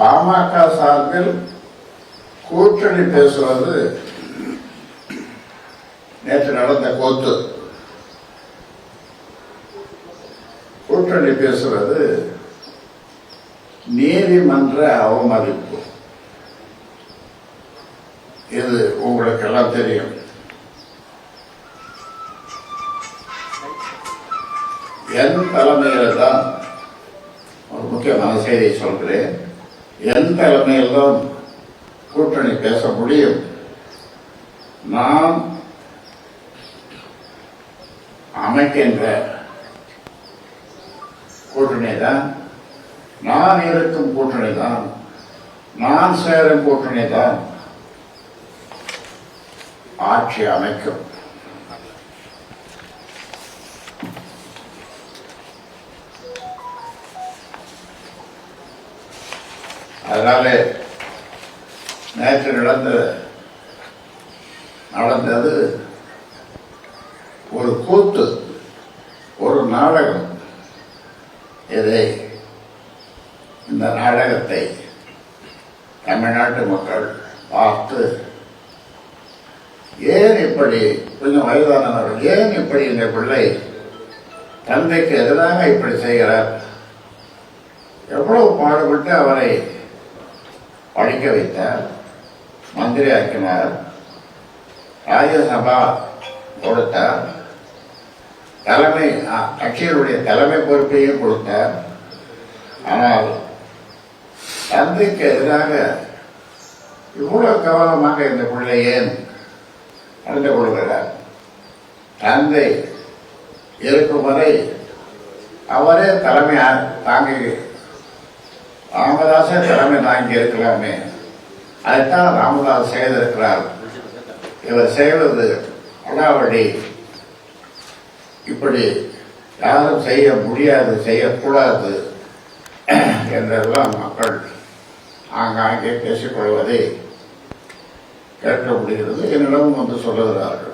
பாமக சார்பில் கூட்டணி பேசுவது நேற்று நடந்த கூத்து. கூட்டணி பேசுவது நீதிமன்ற அவமதிப்பு. இது உங்களுக்கு எல்லாம் தெரியும். என் தலைமையில் தான் ஒரு முக்கியமான செய்தியை சொல்கிறேன். என் தலைமையில் தான் கூட்டணி பேச முடியும். நான் அமைக்கின்ற கூட்டணி தான், நான் இருக்கும் கூட்டணி தான், நான் சேரும் கூட்டணி தான் ஆட்சி அமைக்கும். அதனால நேற்று நடந்தது ஒரு கூத்து, ஒரு நாடகம். இந்த நாடகத்தை தமிழ்நாட்டு மக்கள் பார்த்து ஏன் இப்படி, கொஞ்சம் வயதானவர்கள், ஏன் இப்படி இந்த பிள்ளை தந்தைக்கு எதிராக இப்படி செய்கிறார், எவ்வளவு பாடுபட்டு அவரை படிக்க வைத்தார், மந்திரி ஆக்கினார், ராஜ்யசபா கொடுத்தார், தலைமை கட்சியினுடைய தலைமை பொறுப்பையும் கொடுத்தார். ஆனால் தந்தைக்கு எதிராக இவ்வளவு கவனமாக இந்த பிள்ளை ஏன் நடந்து கொள்கிறார்? தந்தை இருக்கும் வரை அவரே தலைமை தாங்கி, ராமதாசே தலைமை தாங்கி இருக்கலாமே. அதைத்தான் ராமதாஸ் செய்திருக்கிறார். இவர் செய்வது அடாவடி. இப்படி யாரும் செய்ய முடியாது, செய்யக்கூடாது என்றெல்லாம் மக்கள் ஆங்காங்கே பேசிக்கொள்வதை கேட்க முடிகிறது. என்னிடமும் வந்து சொல்லுகிறார்கள்.